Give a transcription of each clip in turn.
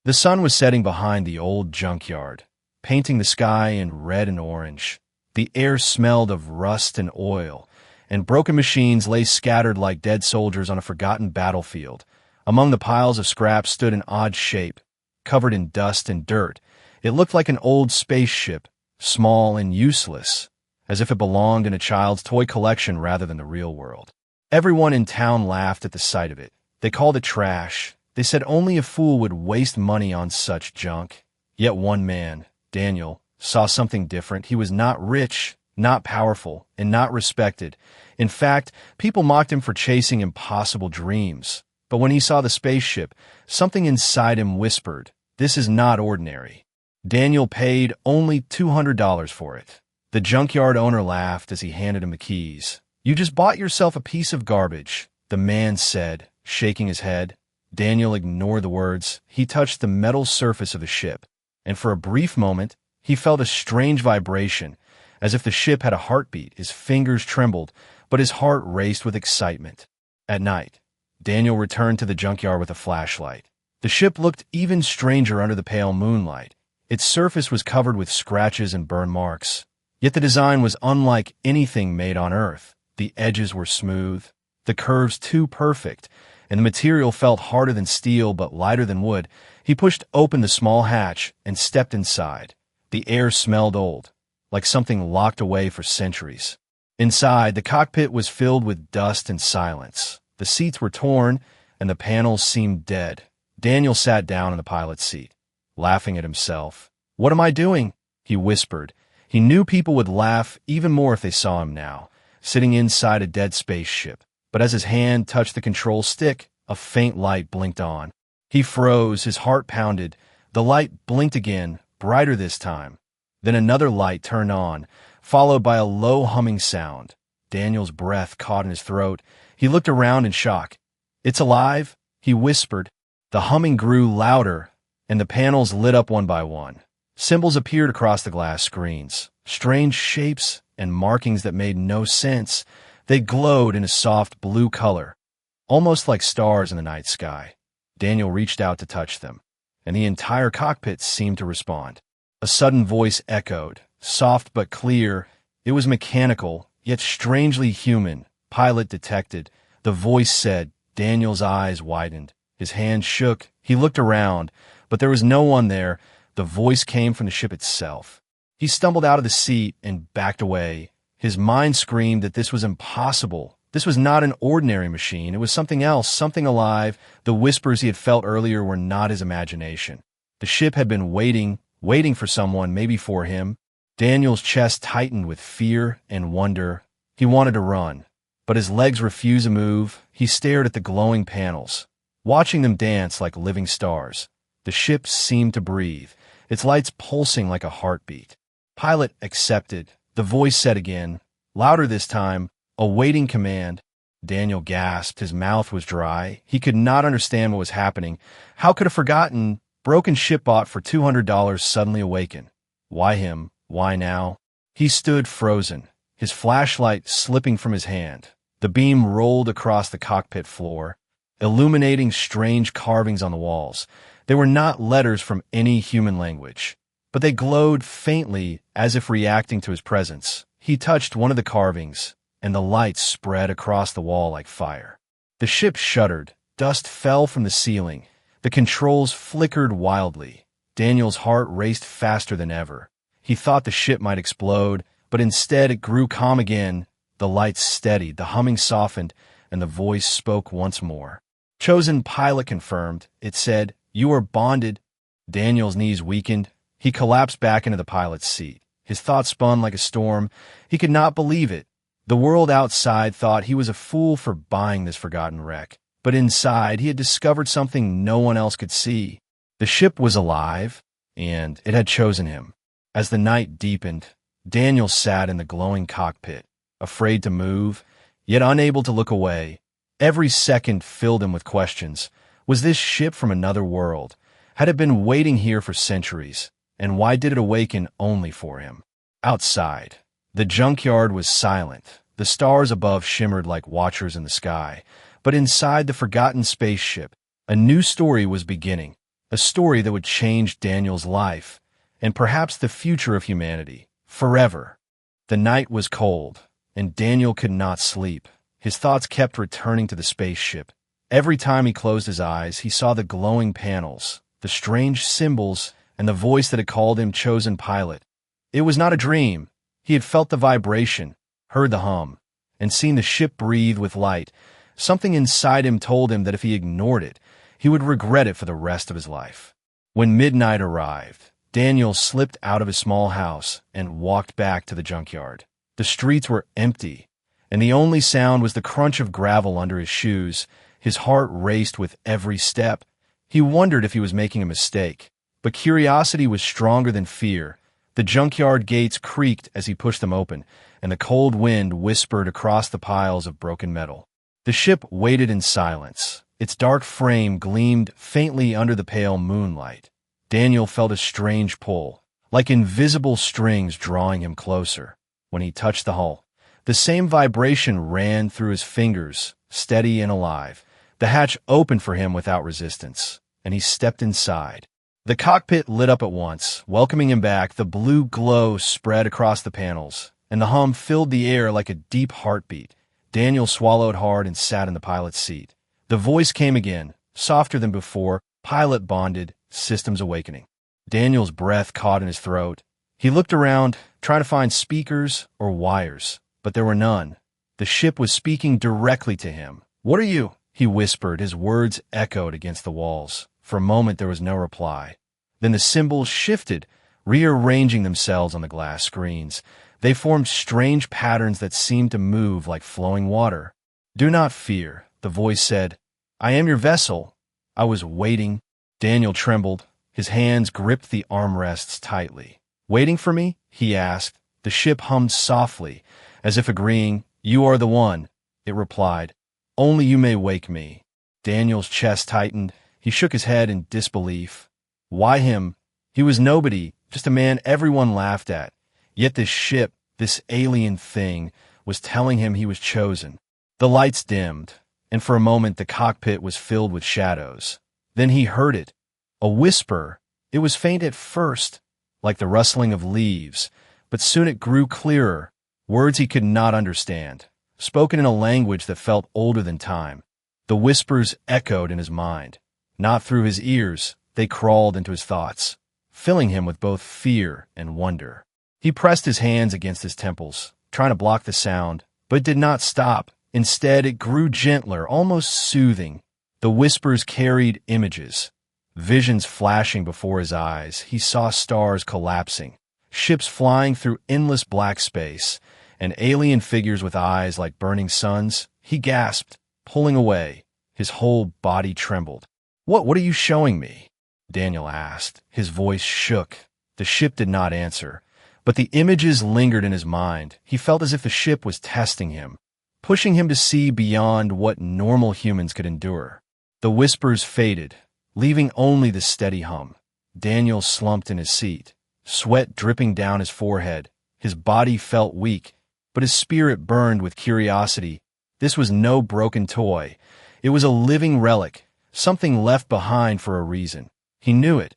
The sun was setting behind the old junkyard, painting the sky in red and orange. The air smelled of rust and oil, and broken machines lay scattered like dead soldiers on a forgotten battlefield. Among the piles of scrap stood an odd shape, covered in dust and dirt. It looked like an old spaceship, small and useless, as if it belonged in a child's toy collection rather than the real world. Everyone in town laughed at the sight of it. They called it trash. They said only a fool would waste money on such junk. Yet one man, Daniel, saw something different. He was not rich, not powerful, and not respected. In fact, people mocked him for chasing impossible dreams. But when he saw the spaceship, something inside him whispered, "This is not ordinary." Daniel paid only $200 for it. The junkyard owner laughed as he handed him the keys. "You just bought yourself a piece of garbage," the man said, shaking his head. Daniel ignored the words. He touched the metal surface of the ship, and for a brief moment, he felt a strange vibration, as if the ship had a heartbeat. His fingers trembled, but his heart raced with excitement. At night, Daniel returned to the junkyard with a flashlight. The ship looked even stranger under the pale moonlight. Its surface was covered with scratches and burn marks. Yet the design was unlike anything made on Earth. The edges were smooth, the curves too perfect, and the material felt harder than steel but lighter than wood. He pushed open the small hatch and stepped inside. The air smelled old, like something locked away for centuries. Inside, the cockpit was filled with dust and silence. The seats were torn, and the panels seemed dead. Daniel sat down in the pilot's seat, laughing at himself. "What am I doing?" he whispered. He knew people would laugh even more if they saw him now, sitting inside a dead spaceship. But as his hand touched the control stick, a faint light blinked on. He froze, his heart pounded. The light blinked again, brighter this time. Then another light turned on, followed by a low humming sound. Daniel's breath caught in his throat. He looked around in shock. "It's alive," he whispered. The humming grew louder, and the panels lit up one by one. Symbols appeared across the glass screens, strange shapes and markings that made no sense. They glowed in a soft blue color, almost like stars in the night sky. Daniel reached out to touch them, and the entire cockpit seemed to respond. A sudden voice echoed, soft but clear. It was mechanical, yet strangely human. Pilot detected. The voice said. Daniel's eyes widened. His hand shook. He looked around, but there was no one there. The voice came from the ship itself. He stumbled out of the seat and backed away. His mind screamed that this was impossible. This was not an ordinary machine. It was something else, something alive. The whispers he had felt earlier were not his imagination. The ship had been waiting for someone, maybe for him. Daniel's chest tightened with fear and wonder. He wanted to run, but his legs refused to move. He stared at the glowing panels, watching them dance like living stars. The ship seemed to breathe, its lights pulsing like a heartbeat. Pilot accepted. The voice said again, louder this time, awaiting command. Daniel gasped. His mouth was dry. He could not understand what was happening. How could a forgotten, broken ship bought for $200 suddenly awaken? Why him? Why now? He stood frozen, his flashlight slipping from his hand. The beam rolled across the cockpit floor, illuminating strange carvings on the walls. They were not letters from any human language, but they glowed faintly as if reacting to his presence. He touched one of the carvings, and the light spread across the wall like fire. The ship shuddered. Dust fell from the ceiling. The controls flickered wildly. Daniel's heart raced faster than ever. He thought the ship might explode, but instead it grew calm again. The lights steadied, the humming softened, and the voice spoke once more. Chosen pilot confirmed. It said, "You are bonded." Daniel's knees weakened. He collapsed back into the pilot's seat. His thoughts spun like a storm. He could not believe it. The world outside thought he was a fool for buying this forgotten wreck. But inside, he had discovered something no one else could see. The ship was alive, and it had chosen him. As the night deepened, Daniel sat in the glowing cockpit, afraid to move, yet unable to look away. Every second filled him with questions. Was this ship from another world? Had it been waiting here for centuries? And why did it awaken only for him? Outside, the junkyard was silent. The stars above shimmered like watchers in the sky. But inside the forgotten spaceship, a new story was beginning. a story that would change Daniel's life, and perhaps the future of humanity, forever. The night was cold, and Daniel could not sleep. His thoughts kept returning to the spaceship. Every time he closed his eyes, he saw the glowing panels, the strange symbols, and the voice that had called him chosen pilot. It was not a dream. He had felt the vibration, heard the hum, and seen the ship breathe with light. Something inside him told him that if he ignored it, he would regret it for the rest of his life. When midnight arrived, Daniel slipped out of his small house and walked back to the junkyard. The streets were empty, and the only sound was the crunch of gravel under his shoes. His heart raced with every step. He wondered if he was making a mistake, but curiosity was stronger than fear. The junkyard gates creaked as he pushed them open, and the cold wind whispered across the piles of broken metal. The ship waited in silence. Its dark frame gleamed faintly under the pale moonlight. Daniel felt a strange pull, like invisible strings drawing him closer. When he touched the hull, the same vibration ran through his fingers, steady and alive. The hatch opened for him without resistance, and he stepped inside. The cockpit lit up at once, welcoming him back. The blue glow spread across the panels, and the hum filled the air like a deep heartbeat. Daniel swallowed hard and sat in the pilot's seat. The voice came again, softer than before, pilot bonded, systems awakening. Daniel's breath caught in his throat. He looked around, trying to find speakers or wires, but there were none. The ship was speaking directly to him. "What are you?" he whispered. His words echoed against the walls. For a moment there was no reply. Then the symbols shifted, rearranging themselves on the glass screens. They formed strange patterns that seemed to move like flowing water. "Do not fear," the voice said. "I am your vessel. I was waiting." Daniel trembled. His hands gripped the armrests tightly. "Waiting for me?" he asked. The ship hummed softly, as if agreeing. "You are the one," it replied. "Only you may wake me." Daniel's chest tightened. He shook his head in disbelief. Why him? He was nobody, just a man everyone laughed at. Yet this ship, this alien thing, was telling him he was chosen. The lights dimmed, and for a moment the cockpit was filled with shadows. Then he heard it. A whisper. It was faint at first, like the rustling of leaves, but soon it grew clearer. Words he could not understand, spoken in a language that felt older than time. The whispers echoed in his mind. Not through his ears, they crawled into his thoughts, filling him with both fear and wonder. He pressed his hands against his temples, trying to block the sound, but it did not stop. Instead, it grew gentler, almost soothing. The whispers carried images, visions flashing before his eyes. He saw stars collapsing, ships flying through endless black space, and alien figures with eyes like burning suns. He gasped, pulling away. His whole body trembled. What are you showing me?" Daniel asked. His voice shook. The ship did not answer, but the images lingered in his mind. He felt as if the ship was testing him, pushing him to see beyond what normal humans could endure. The whispers faded, leaving only the steady hum. Daniel slumped in his seat, sweat dripping down his forehead. His body felt weak, but his spirit burned with curiosity. This was no broken toy. It was a living relic, something left behind for a reason. He knew it,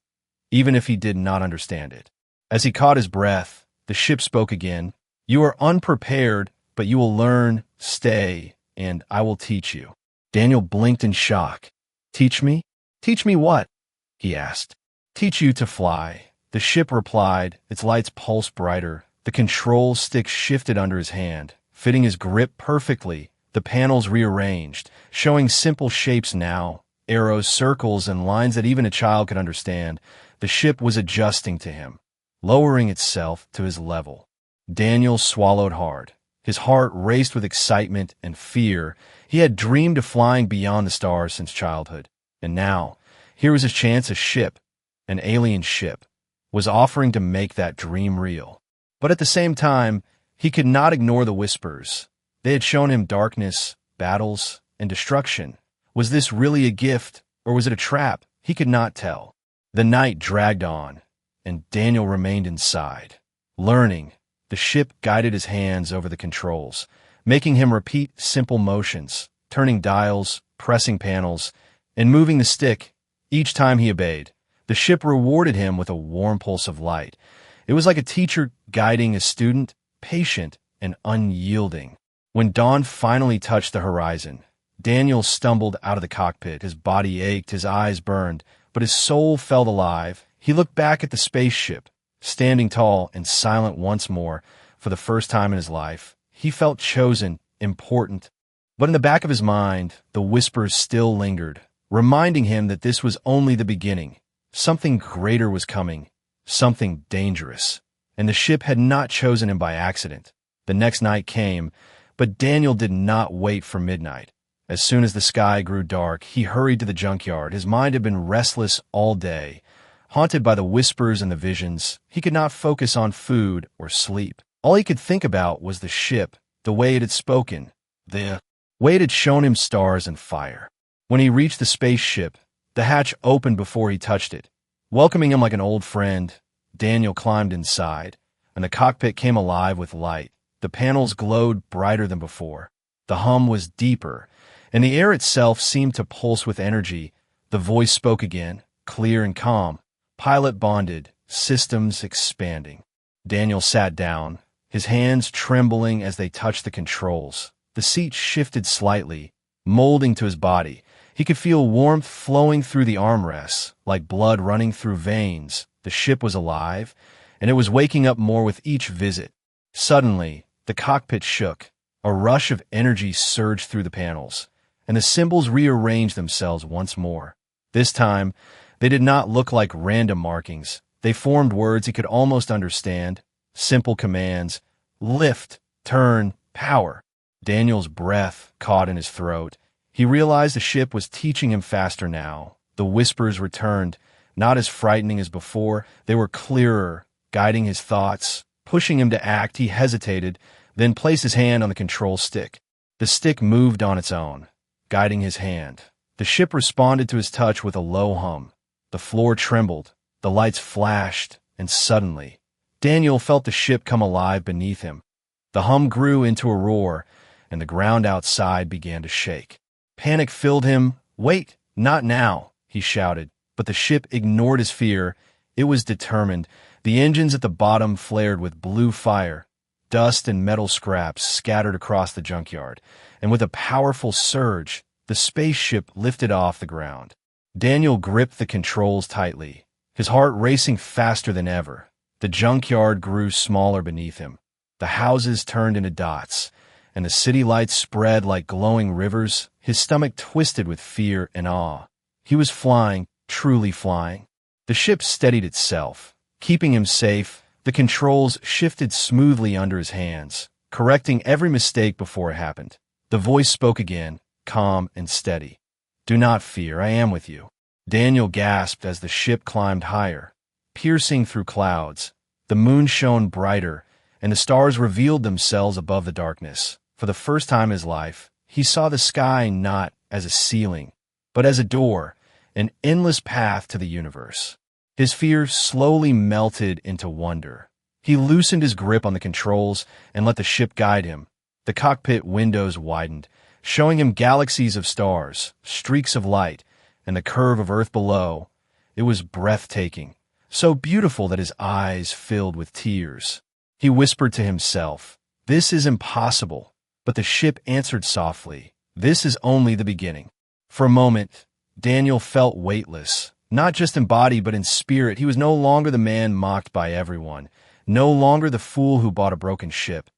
even if he did not understand it. As he caught his breath, the ship spoke again. "You are unprepared, but you will learn. Stay, and I will teach you." Daniel blinked in shock. "Teach me? Teach me what?" he asked. "Teach you to fly." The ship replied, its lights pulsed brighter. The control stick shifted under his hand, fitting his grip perfectly. The panels rearranged, showing simple shapes now, arrows, circles, and lines that even a child could understand. The ship was adjusting to him, lowering itself to his level. Daniel swallowed hard. His heart raced with excitement and fear. He had dreamed of flying beyond the stars since childhood. And now, here was his chance. A ship, an alien ship, was offering to make that dream real. But at the same time, he could not ignore the whispers. They had shown him darkness, battles, and destruction. Was this really a gift, or was it a trap? He could not tell. The night dragged on, and Daniel remained inside, learning. The ship guided his hands over the controls, making him repeat simple motions, turning dials, pressing panels, and moving the stick. Each time he obeyed, The ship rewarded him with a warm pulse of light. It was like a teacher guiding a student, patient and unyielding. When dawn finally touched the horizon, Daniel stumbled out of the cockpit. His body ached, his eyes burned, but his soul felt alive. He looked back at the spaceship, standing tall and silent once more for the first time in his life. He felt chosen, important. But in the back of his mind, the whispers still lingered, reminding him that this was only the beginning. Something greater was coming, something dangerous. And the ship had not chosen him by accident. The next night came, but Daniel did not wait for midnight. As soon as the sky grew dark, he hurried to the junkyard. His mind had been restless all day. Haunted by the whispers and the visions, he could not focus on food or sleep. All he could think about was the ship, the way it had spoken, the way it had shown him stars and fire. When he reached the spaceship, the hatch opened before he touched it. Welcoming him like an old friend, Daniel climbed inside, and the cockpit came alive with light. The panels glowed brighter than before. The hum was deeper, and the air itself seemed to pulse with energy. The voice spoke again, clear and calm. Pilot bonded, systems expanding. Daniel sat down, his hands trembling as they touched the controls. The seat shifted slightly, molding to his body. He could feel warmth flowing through the armrests, like blood running through veins. The ship was alive, and it was waking up more with each visit. Suddenly, the cockpit shook. A rush of energy surged through the panels, and the symbols rearranged themselves once more. This time, they did not look like random markings. They formed words he could almost understand, simple commands: lift, turn, power. Daniel's breath caught in his throat. He realized the ship was teaching him faster now. The whispers returned, not as frightening as before. They were clearer, guiding his thoughts, pushing him to act. He hesitated, then placed his hand on the control stick. The stick moved on its own, guiding his hand. The ship responded to his touch with a low hum. The floor trembled, the lights flashed, and suddenly, Daniel felt the ship come alive beneath him. The hum grew into a roar, and the ground outside began to shake. Panic filled him. "Wait, not now," he shouted. But the ship ignored his fear. It was determined. The engines at the bottom flared with blue fire. Dust and metal scraps scattered across the junkyard, and with a powerful surge, the spaceship lifted off the ground. Daniel gripped the controls tightly, his heart racing faster than ever. The junkyard grew smaller beneath him. The houses turned into dots, and the city lights spread like glowing rivers. His stomach twisted with fear and awe. He was flying, truly flying. The ship steadied itself, keeping him safe. The controls shifted smoothly under his hands, correcting every mistake before it happened. The voice spoke again, calm and steady. "Do not fear, I am with you." Daniel gasped as the ship climbed higher, piercing through clouds. The moon shone brighter, and the stars revealed themselves above the darkness. For the first time in his life, he saw the sky not as a ceiling, but as a door, an endless path to the universe. His fear slowly melted into wonder. He loosened his grip on the controls and let the ship guide him. The cockpit windows widened, showing him galaxies of stars, streaks of light, and the curve of Earth below. It was breathtaking, so beautiful that his eyes filled with tears. He whispered to himself, "This is impossible." But the ship answered softly, "This is only the beginning." For a moment, Daniel felt weightless, not just in body but in spirit. He was no longer the man mocked by everyone, no longer the fool who bought a broken ship.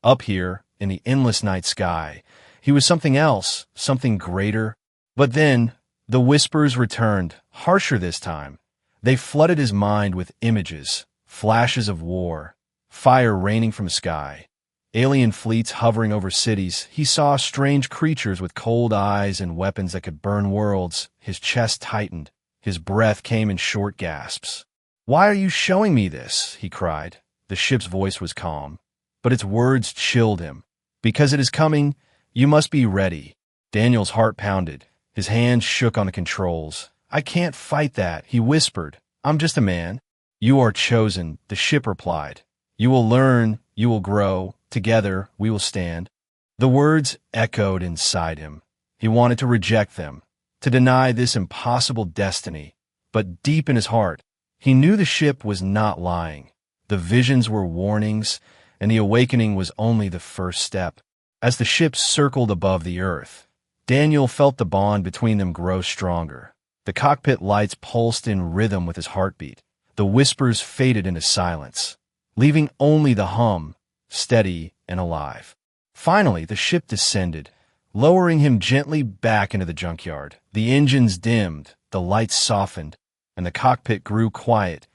Up here, in the endless night sky, he was something else, something greater. But then, the whispers returned, harsher this time. They flooded his mind with images, flashes of war, fire raining from the sky, alien fleets hovering over cities. He saw strange creatures with cold eyes and weapons that could burn worlds. His chest tightened. His breath came in short gasps. "Why are you showing me this?" he cried. The ship's voice was calm, but its words chilled him. "Because it is coming, you must be ready." Daniel's heart pounded. His hands shook on the controls. "I can't fight that," he whispered. "I'm just a man." "You are chosen," the ship replied. "You will learn, you will grow. Together, we will stand." The words echoed inside him. He wanted to reject them, to deny this impossible destiny. but deep in his heart, he knew the ship was not lying. The visions were warnings, and the awakening was only the first step. As the ship circled above the earth, Daniel felt the bond between them grow stronger. The cockpit lights pulsed in rhythm with his heartbeat. The whispers faded into silence, leaving only the hum, steady and alive. Finally, the ship descended, lowering him gently back into the junkyard. The engines dimmed, the lights softened, and the cockpit grew quiet.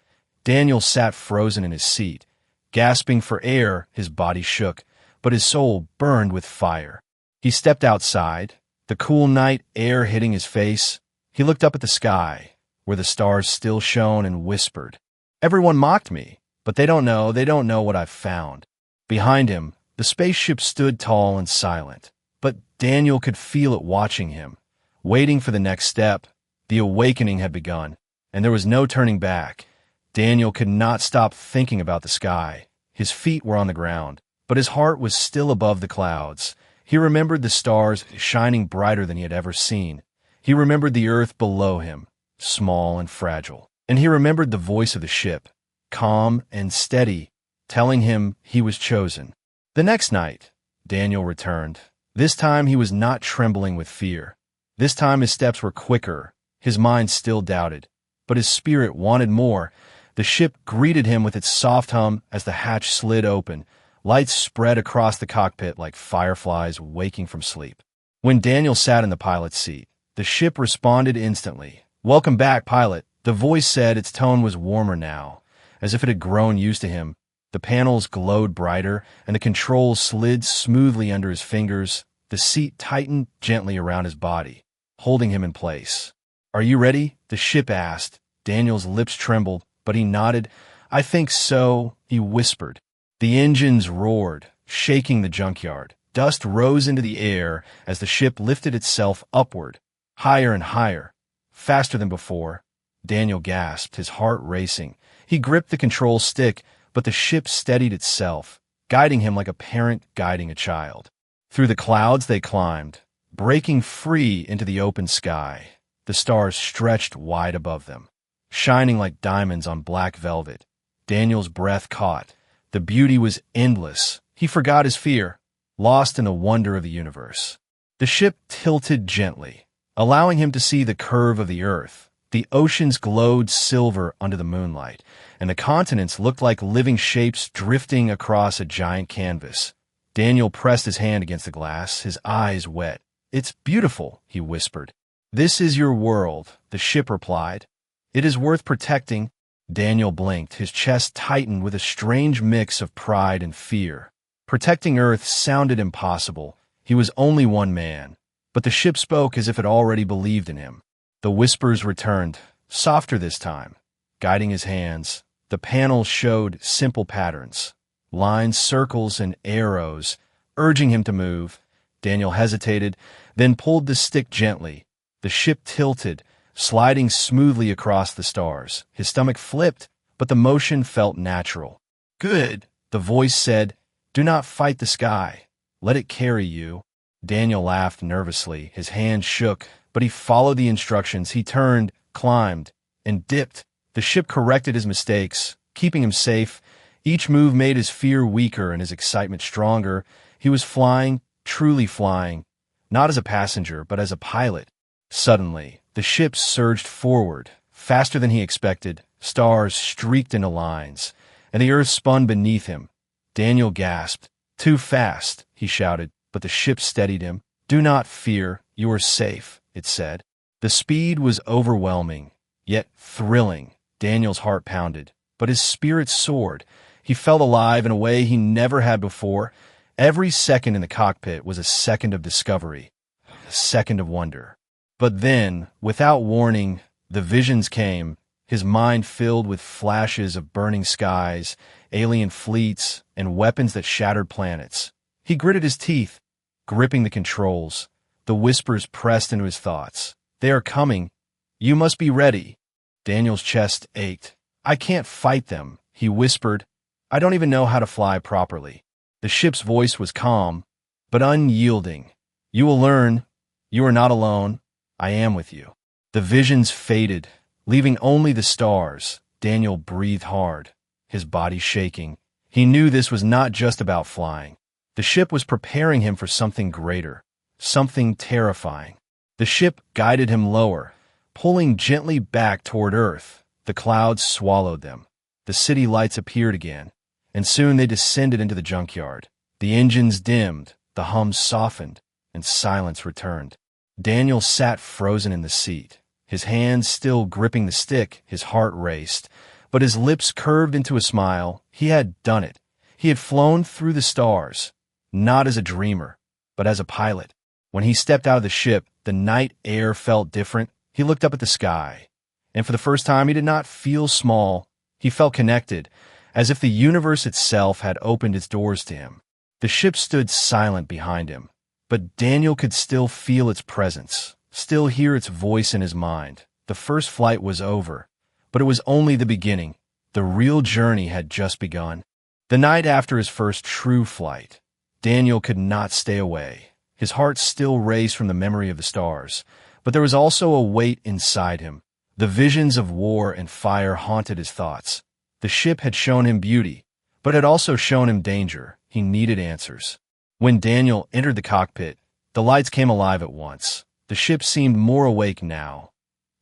Daniel sat frozen in his seat, gasping for air. His body shook, but his soul burned with fire. He stepped outside, the cool night air hitting his face. He looked up at the sky, where the stars still shone, and whispered, "Everyone mocked me, but they don't know what I've found." Behind him, the spaceship stood tall and silent, but Daniel could feel it watching him, waiting for the next step. The awakening had begun, and there was no turning back. Daniel could not stop thinking about the sky. His feet were on the ground, but his heart was still above the clouds. He remembered the stars shining brighter than he had ever seen. He remembered the earth below him, small and fragile. And he remembered the voice of the ship, calm and steady, telling him he was chosen. The next night, Daniel returned. This time he was not trembling with fear. This time his steps were quicker. His mind still doubted, but his spirit wanted more. The ship greeted him with its soft hum as the hatch slid open. Lights spread across the cockpit like fireflies waking from sleep. When Daniel sat in the pilot's seat, the ship responded instantly. "Welcome back, pilot," the voice said. Its tone was warmer now, as if it had grown used to him. The panels glowed brighter, and the controls slid smoothly under his fingers. The seat tightened gently around his body, holding him in place. "Are you ready?" the ship asked. Daniel's lips trembled, but he nodded. "I think so," he whispered. The engines roared, shaking the junkyard. Dust rose into the air as the ship lifted itself upward, higher and higher, faster than before. Daniel gasped, his heart racing. He gripped the control stick, but the ship steadied itself, guiding him like a parent guiding a child. Through the clouds they climbed, breaking free into the open sky. The stars stretched wide above them, shining like diamonds on black velvet. Daniel's breath caught. The beauty was endless. He forgot his fear, lost in the wonder of the universe. The ship tilted gently, allowing him to see the curve of the earth. The oceans glowed silver under the moonlight, and the continents looked like living shapes drifting across a giant canvas. Daniel pressed his hand against the glass, his eyes wet. "It's beautiful," he whispered. "This is your world," the ship replied. "It is worth protecting." Daniel blinked, his chest tightened with a strange mix of pride and fear. Protecting Earth sounded impossible. He was only one man, but the ship spoke as if it already believed in him. The whispers returned, softer this time, guiding his hands. The panels showed simple patterns, lines, circles, and arrows, urging him to move. Daniel hesitated, then pulled the stick gently. The ship tilted, sliding smoothly across the stars. His stomach flipped, but the motion felt natural. "Good," the voice said. "Do not fight the sky. Let it carry you." Daniel laughed nervously. His hand shook, but he followed the instructions. He turned, climbed, and dipped. The ship corrected his mistakes, keeping him safe. Each move made his fear weaker and his excitement stronger. He was flying, truly flying, not as a passenger, but as a pilot. Suddenly, the ship surged forward, faster than he expected. Stars streaked into lines, and the earth spun beneath him. Daniel gasped. "Too fast," he shouted, but the ship steadied him. "Do not fear, you are safe," it said. The speed was overwhelming, yet thrilling. Daniel's heart pounded, but his spirit soared. He felt alive in a way he never had before. Every second in the cockpit was a second of discovery, a second of wonder. But then, without warning, the visions came, his mind filled with flashes of burning skies, alien fleets, and weapons that shattered planets. He gritted his teeth, gripping the controls. The whispers pressed into his thoughts. "They are coming. You must be ready." Daniel's chest ached. "I can't fight them," he whispered. "I don't even know how to fly properly." The ship's voice was calm, but unyielding. "You will learn. You are not alone. I am with you." The visions faded, Leaving only the stars, Daniel breathed hard, his body shaking. He knew this was not just about flying. The ship was preparing him for something greater, something terrifying. The ship guided him lower, pulling gently back toward Earth. The clouds swallowed them. The city lights appeared again, and soon they descended into the junkyard. The engines dimmed, the hum softened, and silence returned. Daniel sat frozen in the seat, his hands still gripping the stick. His heart raced, but his lips curved into a smile. He had done it. He had flown through the stars, not as a dreamer, but as a pilot. When he stepped out of the ship, the night air felt different. He looked up at the sky, and for the first time he did not feel small. He felt connected, as if the universe itself had opened its doors to him. The ship stood silent behind him, but Daniel could still feel its presence, still hear its voice in his mind. The first flight was over, but it was only the beginning. The real journey had just begun. The night after his first true flight, Daniel could not stay away. His heart still raced from the memory of the stars, but there was also a weight inside him. The visions of war and fire haunted his thoughts. The ship had shown him beauty, but had also shown him danger. He needed answers. When Daniel entered the cockpit, the lights came alive at once. The ship seemed more awake now,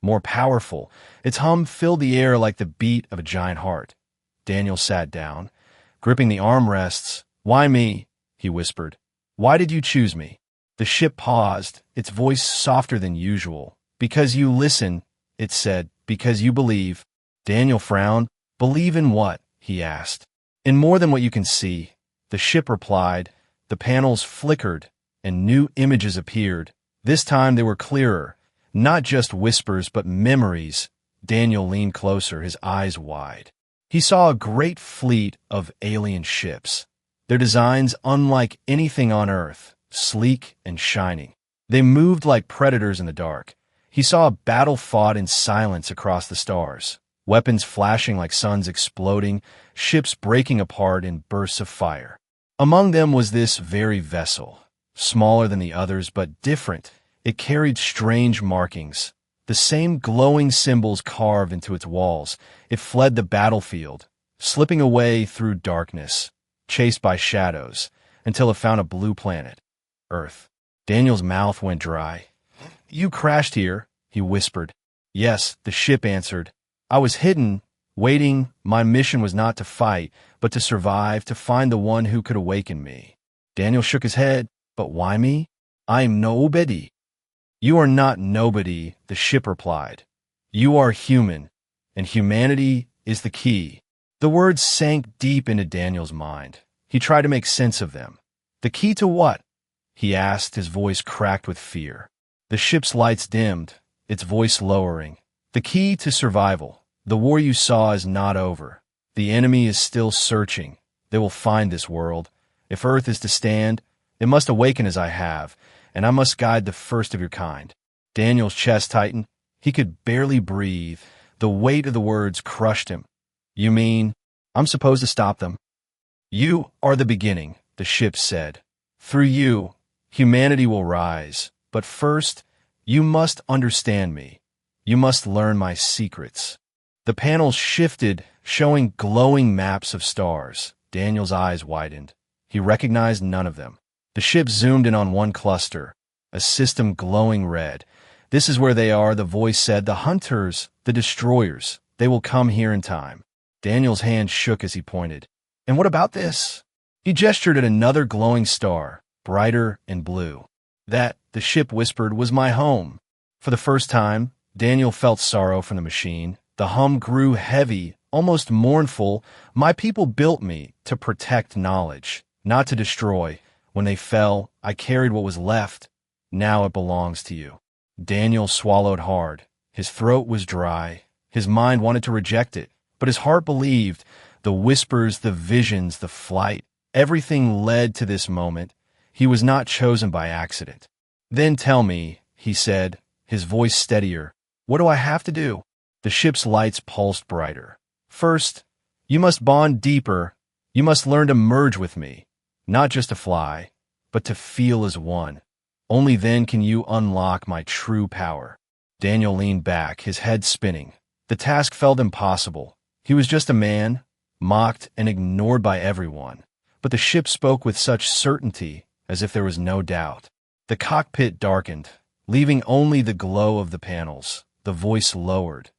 more powerful. Its hum filled the air like the beat of a giant heart. Daniel sat down, gripping the armrests. "Why me?" he whispered. "Why did you choose me?" The ship paused, its voice softer than usual. "Because you listen," it said. "Because you believe." Daniel frowned. "Believe in what?" he asked. "In more than what you can see," the ship replied. The panels flickered, and new images appeared. This time they were clearer, not just whispers, but memories. Daniel leaned closer, his eyes wide. He saw a great fleet of alien ships, their designs unlike anything on Earth, sleek and shining. They moved like predators in the dark. He saw a battle fought in silence across the stars, weapons flashing like suns exploding, ships breaking apart in bursts of fire. Among them was this very vessel, smaller than the others but different. It carried strange markings, the same glowing symbols carved into its walls. It fled the battlefield, slipping away through darkness, chased by shadows, until it found a blue planet, Earth. Daniel's mouth went dry. "You crashed here," he whispered. "Yes," the ship answered. "I was hidden, waiting. My mission was not to fight, but to survive, to find the one who could awaken me." Daniel shook his head. "But why me? I am nobody." "You are not nobody," the ship replied. "You are human, and humanity is the key." The words sank deep into Daniel's mind. He tried to make sense of them. "The key to what?" he asked, his voice cracked with fear. The ship's lights dimmed, its voice lowering. "The key to survival. The war you saw is not over. The enemy is still searching. They will find this world. If Earth is to stand, it must awaken as I have, and I must guide the first of your kind." Daniel's chest tightened. He could barely breathe. The weight of the words crushed him. "You mean I'm supposed to stop them?" "You are the beginning," the ship said. "Through you, humanity will rise. But first, you must understand me. You must learn my secrets." The panels shifted, showing glowing maps of stars. Daniel's eyes widened. He recognized none of them. The ship zoomed in on one cluster, a system glowing red. "This is where they are," the voice said. "The hunters, the destroyers. They will come here in time." Daniel's hand shook as he pointed. "And what about this?" He gestured at another glowing star, brighter and blue. "That," the ship whispered, "was my home." For the first time, Daniel felt sorrow from the machine. The hum grew heavy, almost mournful. "My people built me to protect knowledge, not to destroy. When they fell, I carried what was left. Now it belongs to you." Daniel swallowed hard. His throat was dry. His mind wanted to reject it, but his heart believed. The whispers, the visions, the flight, everything led to this moment. He was not chosen by accident. "Then tell me," he said, his voice steadier, "what do I have to do?" The ship's lights pulsed brighter. "First, you must bond deeper. You must learn to merge with me, not just to fly, but to feel as one. Only then can you unlock my true power." Daniel leaned back, his head spinning. The task felt impossible. He was just a man, mocked and ignored by everyone. But the ship spoke with such certainty, as if there was no doubt. The cockpit darkened, leaving only the glow of the panels. The voice lowered,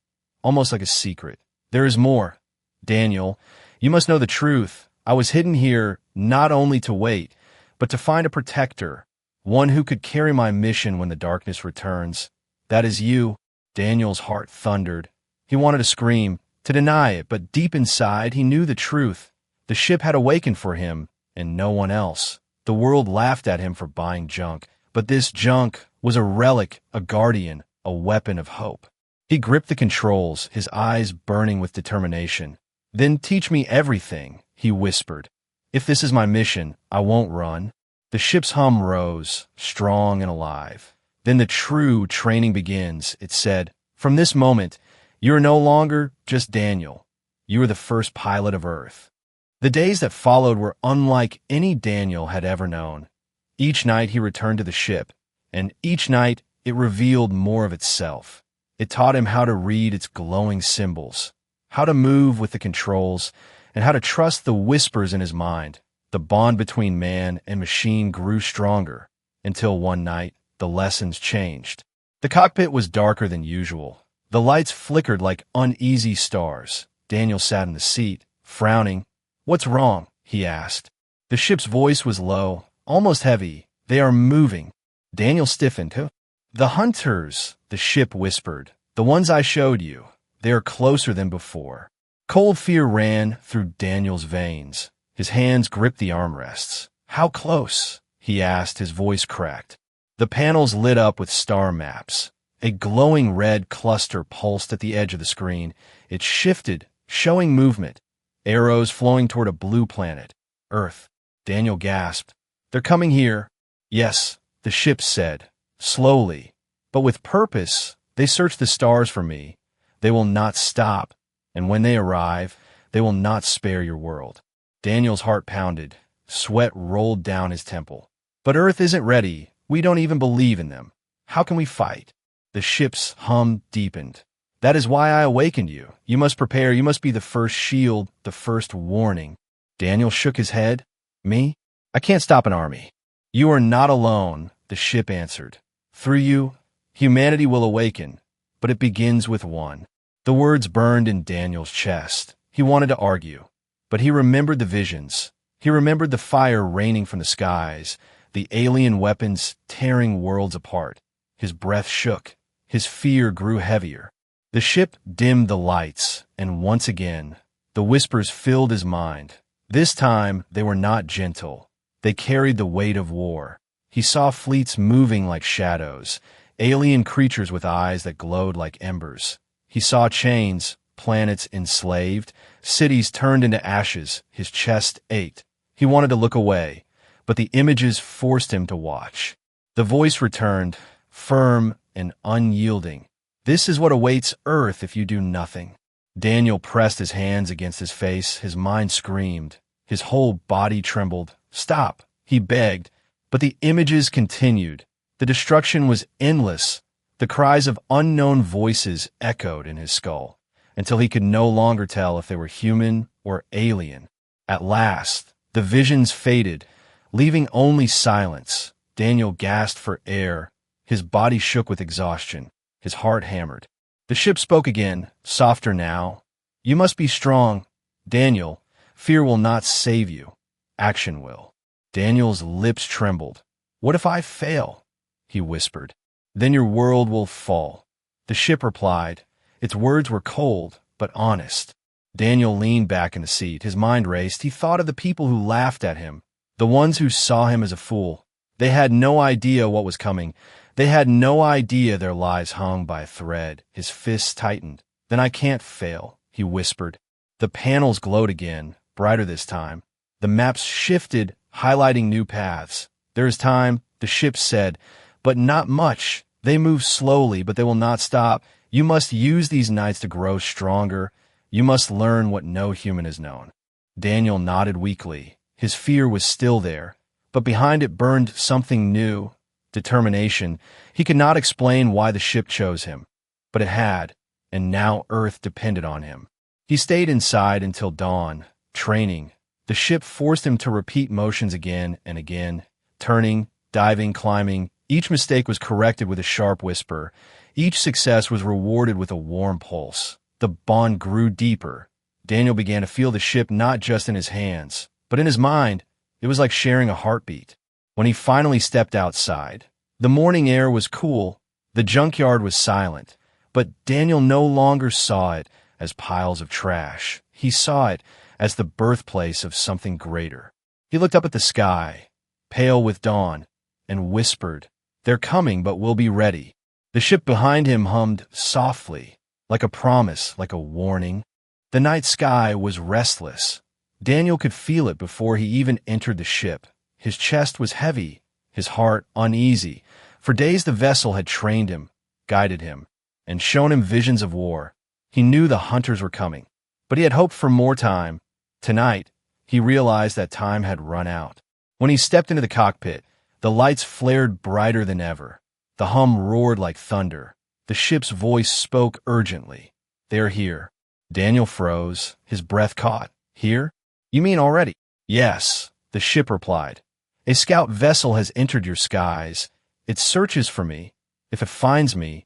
almost like a secret. There is more. Daniel, you must know the truth. I was hidden here not only to wait, but to find a protector, one who could carry my mission when the darkness returns. That is you. Daniel's heart thundered. He wanted to scream, to deny it, but deep inside he knew the truth. The ship had awakened for him, and no one else. The world laughed at him for buying junk, but this junk was a relic, a guardian, a weapon of hope. He gripped the controls, his eyes burning with determination. Then teach me everything, he whispered. If this is my mission, I won't run. The ship's hum rose, strong and alive. Then the true training begins, it said. From this moment, you are no longer just Daniel. You are the first pilot of Earth. The days that followed were unlike any Daniel had ever known. Each night he returned to the ship, and each night it revealed more of itself. It taught him how to read its glowing symbols, how to move with the controls, and how to trust the whispers in his mind. The bond between man and machine grew stronger, until one night the lessons changed. The cockpit was darker than usual. The lights flickered like uneasy stars. Daniel sat in the seat, frowning. "What's wrong?" he asked. The ship's voice was low, almost heavy. "They are moving." Daniel stiffened. "The hunters," the ship whispered. "The ones I showed you. They are closer than before." Cold fear ran through Daniel's veins. His hands gripped the armrests. "How close?" he asked, his voice cracked. The panels lit up with star maps. A glowing red cluster pulsed at the edge of the screen. It shifted, showing movement. Arrows flowing toward a blue planet. Earth. Daniel gasped. "They're coming here." "Yes," the ship said, slowly, but with purpose. "They search the stars for me. They will not stop. And when they arrive, they will not spare your world." Daniel's heart pounded. Sweat rolled down his temple. "But Earth isn't ready. We don't even believe in them. How can we fight?" The ship's hum deepened. "That is why I awakened you. You must prepare. You must be the first shield, the first warning." Daniel shook his head. "Me? I can't stop an army." "You are not alone," the ship answered. "Through you, humanity will awaken, but it begins with one." The words burned in Daniel's chest. He wanted to argue, but he remembered the visions. He remembered the fire raining from the skies, the alien weapons tearing worlds apart. His breath shook. His fear grew heavier. The ship dimmed the lights, and once again, the whispers filled his mind. This time, they were not gentle. They carried the weight of war. He saw fleets moving like shadows, alien creatures with eyes that glowed like embers. He saw chains, planets enslaved, cities turned into ashes. His chest ached. He wanted to look away, but the images forced him to watch. The voice returned, firm and unyielding. "This is what awaits Earth if you do nothing." Daniel pressed his hands against his face. His mind screamed. His whole body trembled. "Stop," he begged. But the images continued. The destruction was endless. The cries of unknown voices echoed in his skull, until he could no longer tell if they were human or alien. At last, the visions faded, leaving only silence. Daniel gasped for air. His body shook with exhaustion. His heart hammered. The ship spoke again, softer now. "You must be strong. Daniel, fear will not save you. Action will." Daniel's lips trembled. "What if I fail?" he whispered. "Then your world will fall." The ship replied. Its words were cold, but honest. Daniel leaned back in the seat. His mind raced. He thought of the people who laughed at him, the ones who saw him as a fool. They had no idea what was coming. They had no idea their lives hung by a thread. His fists tightened. "Then I can't fail," he whispered. The panels glowed again, brighter this time. The maps shifted, highlighting new paths. "There is time," the ship said, "but not much. They move slowly, but they will not stop. You must use these nights to grow stronger. You must learn what no human has known." Daniel nodded weakly. His fear was still there, but behind it burned something new. Determination. He could not explain why the ship chose him, but it had, and now Earth depended on him. He stayed inside until dawn, training. The ship forced him to repeat motions again and again, turning, diving, climbing. Each mistake was corrected with a sharp whisper. Each success was rewarded with a warm pulse. The bond grew deeper. Daniel began to feel the ship not just in his hands, but in his mind. It was like sharing a heartbeat. When he finally stepped outside, the morning air was cool, the junkyard was silent, but Daniel no longer saw it as piles of trash. He saw it as the birthplace of something greater. He looked up at the sky, pale with dawn, and whispered, "They're coming, but we'll be ready." The ship behind him hummed softly, like a promise, like a warning. The night sky was restless. Daniel could feel it before he even entered the ship. His chest was heavy, his heart uneasy. For days the vessel had trained him, guided him, and shown him visions of war. He knew the hunters were coming, but he had hoped for more time. Tonight, he realized that time had run out. When he stepped into the cockpit, the lights flared brighter than ever. The hum roared like thunder. The ship's voice spoke urgently. "They're here." Daniel froze, his breath caught. "Here? You mean already?" "Yes," the ship replied. "A scout vessel has entered your skies. It searches for me. If it finds me,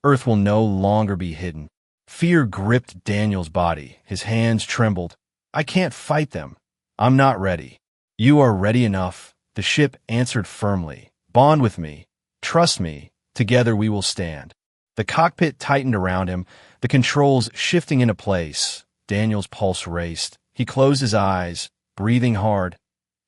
Earth will no longer be hidden." Fear gripped Daniel's body. His hands trembled. "I can't fight them. I'm not ready." "You are ready enough," the ship answered firmly. "Bond with me. Trust me. Together we will stand." The cockpit tightened around him, the controls shifting into place. Daniel's pulse raced. He closed his eyes, breathing hard.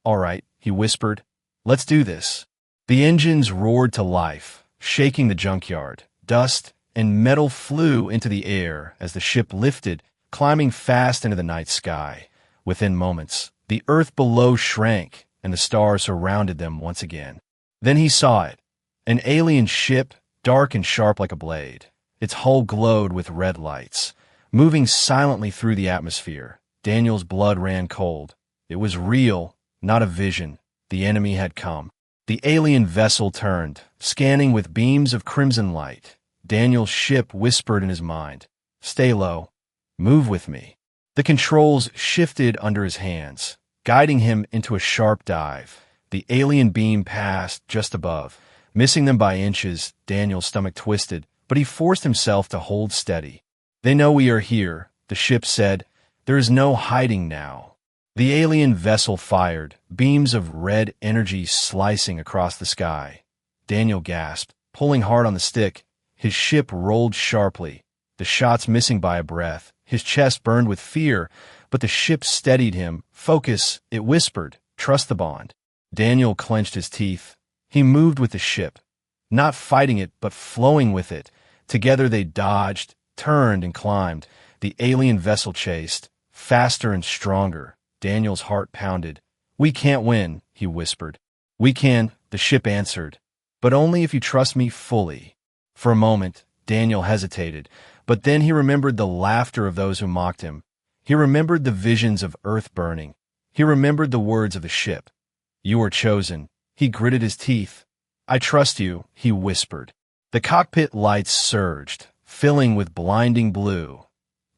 "All right," he whispered. "Let's do this." The engines roared to life, shaking the junkyard. Dust and metal flew into the air as the ship lifted, climbing fast into the night sky. Within moments, the earth below shrank, and the stars surrounded them once again. Then he saw it, an alien ship, dark and sharp like a blade. Its hull glowed with red lights, moving silently through the atmosphere. Daniel's blood ran cold. It was real, not a vision. The enemy had come. The alien vessel turned, scanning with beams of crimson light. Daniel's ship whispered in his mind, "Stay low. Move with me." The controls shifted under his hands, guiding him into a sharp dive. The alien beam passed just above. Missing them by inches, Daniel's stomach twisted, but he forced himself to hold steady. "They know we are here," the ship said. "There is no hiding now." The alien vessel fired, beams of red energy slicing across the sky. Daniel gasped, pulling hard on the stick. His ship rolled sharply, the shots missing by a breath. His chest burned with fear, but the ship steadied him. "Focus," it whispered. "Trust the bond." Daniel clenched his teeth. He moved with the ship, not fighting it, but flowing with it. Together they dodged, turned, and climbed. The alien vessel chased, faster and stronger. Daniel's heart pounded. "We can't win," he whispered. "We can," the ship answered, "but only if you trust me fully." For a moment, Daniel hesitated, but then he remembered the laughter of those who mocked him. He remembered the visions of Earth burning. He remembered the words of the ship. "You are chosen." He gritted his teeth. "I trust you," he whispered. The cockpit lights surged, filling with blinding blue.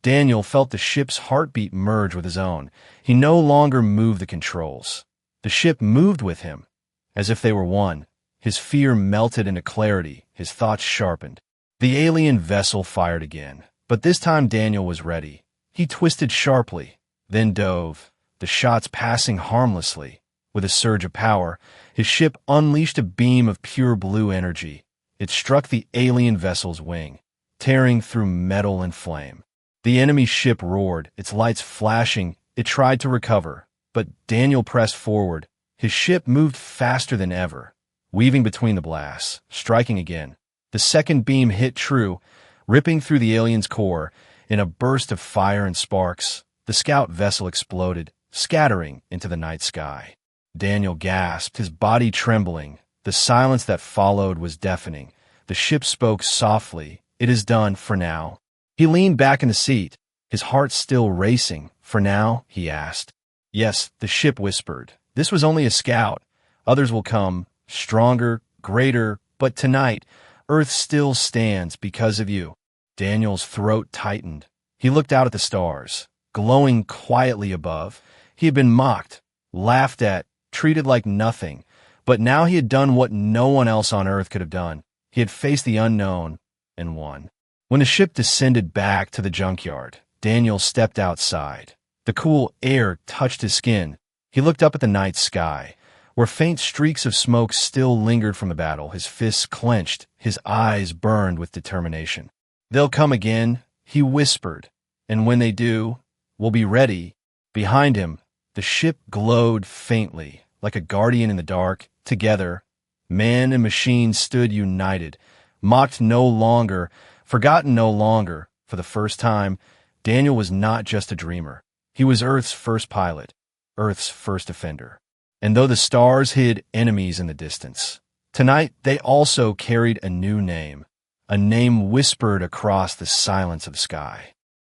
Daniel felt the ship's heartbeat merge with his own. He no longer moved the controls. The ship moved with him, as if they were one. His fear melted into clarity, his thoughts sharpened. The alien vessel fired again, but this time Daniel was ready. He twisted sharply, then dove, the shots passing harmlessly. With a surge of power, his ship unleashed a beam of pure blue energy. It struck the alien vessel's wing, tearing through metal and flame. The enemy ship roared, its lights flashing. It tried to recover, but Daniel pressed forward. His ship moved faster than ever, weaving between the blasts, striking again. The second beam hit true, ripping through the alien's core. In a burst of fire and sparks, the scout vessel exploded, scattering into the night sky. Daniel gasped, his body trembling. The silence that followed was deafening. The ship spoke softly. "It is done for now." He leaned back in the seat, his heart still racing. "For now?" he asked. "Yes," the ship whispered. "This was only a scout. Others will come, stronger, greater, but tonight, Earth still stands because of you." Daniel's throat tightened. He looked out at the stars, glowing quietly above. He had been mocked, laughed at, treated like nothing, but now he had done what no one else on Earth could have done. He had faced the unknown and won. When the ship descended back to the junkyard, Daniel stepped outside. The cool air touched his skin. He looked up at the night sky, where faint streaks of smoke still lingered from the battle. His fists clenched, his eyes burned with determination. "They'll come again," he whispered, "and when they do, we'll be ready." Behind him, the ship glowed faintly, like a guardian in the dark. Together, man and machine stood united, mocked no longer, forgotten no longer. For the first time, Daniel was not just a dreamer. He was Earth's first pilot, Earth's first defender. And though the stars hid enemies in the distance, tonight they also carried a new name, a name whispered across the silence of the sky.